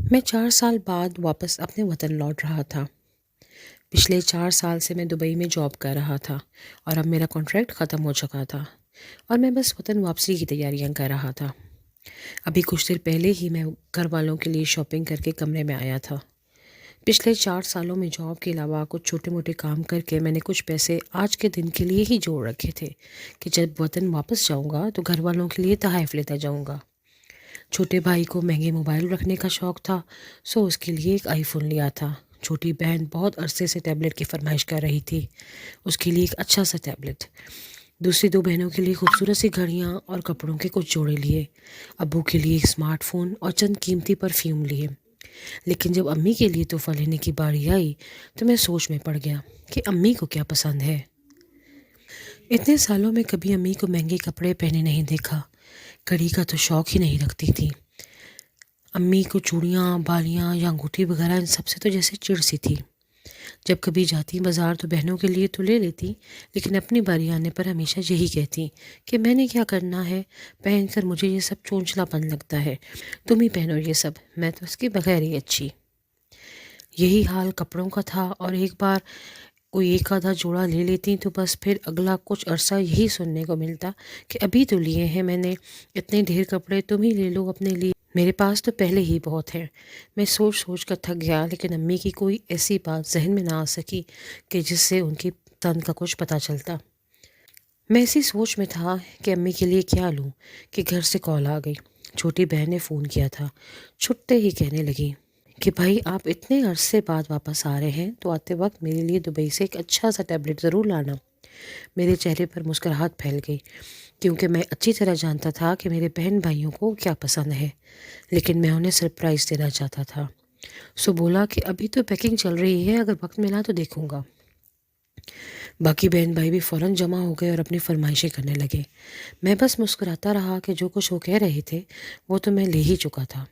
میں 4 سال بعد واپس اپنے وطن لوٹ رہا تھا۔ پچھلے 4 سال سے میں دبئی میں جاب کر رہا تھا اور اب میرا کانٹریکٹ ختم ہو چکا تھا اور میں بس وطن واپسی کی تیاریاں کر رہا تھا۔ ابھی کچھ دیر پہلے ہی میں گھر والوں کے لیے شاپنگ کر کے کمرے میں آیا تھا۔ پچھلے 4 سالوں میں جاب کے علاوہ کچھ چھوٹے موٹے کام کر کے میں نے کچھ پیسے آج کے دن کے لیے ہی جوڑ رکھے تھے کہ جب وطن واپس جاؤں گا تو گھر والوں کے لیے تحائف لیتا جاؤں گا۔ چھوٹے بھائی کو مہنگے موبائل رکھنے کا شوق تھا، سو اس کے لیے ایک آئی فون لیا تھا۔ چھوٹی بہن بہت عرصے سے ٹیبلٹ کی فرمائش کر رہی تھی، اس کے لیے ایک اچھا سا ٹیبلٹ۔ دوسری 2 بہنوں کے لیے خوبصورت سی گھڑیاں اور کپڑوں کے کچھ جوڑے لیے۔ ابو کے لیے ایک اسمارٹ فون اور چند قیمتی پرفیوم لیے۔ لیکن جب امی کے لیے تحفہ لینے کی باری آئی تو میں سوچ میں پڑ گیا کہ امی کو کیا پسند ہے۔ اتنے سالوں میں کبھی امی کو مہنگے کپڑے پہنے نہیں دیکھا، گھڑی کا تو شوق ہی نہیں رکھتی تھی۔ امی کو چوڑیاں، بالیاں یا انگوٹھی وغیرہ ان سب سے تو جیسے چڑ سی تھی۔ جب کبھی جاتی بازار تو بہنوں کے لیے تو لے لیتی، لیکن اپنی باری آنے پر ہمیشہ یہی کہتی کہ میں نے کیا کرنا ہے، پہن کر مجھے یہ سب چونچلا پن لگتا ہے، تم ہی پہنو یہ سب، میں تو اس کے بغیر ہی اچھی۔ یہی حال کپڑوں کا تھا، اور ایک بار کوئی ایک آدھا جوڑا لے لیتی تو بس پھر اگلا کچھ عرصہ یہی سننے کو ملتا کہ ابھی تو لیے ہیں میں نے، اتنے ڈھیر کپڑے تم ہی لے لو اپنے لیے، میرے پاس تو پہلے ہی بہت ہے۔ میں سوچ سوچ کر تھک گیا، لیکن امی کی کوئی ایسی بات ذہن میں نہ آ سکی کہ جس سے ان کی تن کا کچھ پتہ چلتا۔ میں اسی سوچ میں تھا کہ امی کے لیے کیا لوں کہ گھر سے کال آ گئی۔ چھوٹی بہن نے فون کیا تھا، چھٹتے ہی کہنے لگی کہ بھائی آپ اتنے عرصے بعد واپس آ رہے ہیں تو آتے وقت میرے لیے دبئی سے ایک اچھا سا ٹیبلٹ ضرور لانا۔ میرے چہرے پر مسکراہٹ پھیل گئی، کیونکہ میں اچھی طرح جانتا تھا کہ میرے بہن بھائیوں کو کیا پسند ہے، لیکن میں انہیں سرپرائز دینا چاہتا تھا۔ سو بولا کہ ابھی تو پیکنگ چل رہی ہے، اگر وقت ملا تو دیکھوں گا۔ باقی بہن بھائی بھی فوراً جمع ہو گئے اور اپنی فرمائشیں کرنے لگے۔ میں بس مسکراتا رہا کہ جو کچھ وہ کہہ رہے تھے وہ تو میں لے ہی چکا تھا۔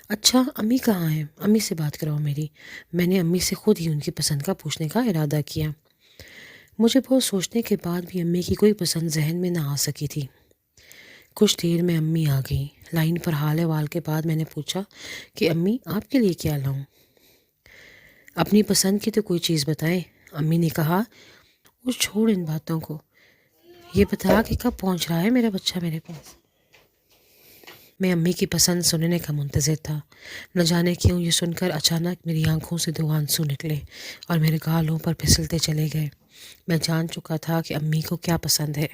اچھا امی کہاں ہیں؟ امی سے بات کراؤ میری۔ میں نے امی سے خود ہی ان کی پسند کا پوچھنے کا ارادہ کیا۔ مجھے بہت سوچنے کے بعد بھی امی کی کوئی پسند ذہن میں نہ آ سکی تھی۔ کچھ دیر میں امی آ گئی۔ لائن پر حال احوال کے بعد میں نے پوچھا کہ امی آپ کے لیے کیا لاؤں؟ اپنی پسند کی تو کوئی چیز بتائیں۔ امی نے کہا وہ چھوڑ ان باتوں کو، یہ بتا کہ کب پہنچ رہا ہے میرا بچہ میرے پاس۔ میں امی کی پسند سننے کا منتظر تھا۔ نہ جانے کیوں یہ سن کر اچانک میری آنکھوں سے 2 آنسو نکلے اور میرے گالوں پر پھسلتے چلے گئے۔ میں جان چکا تھا کہ امی کو کیا پسند ہے۔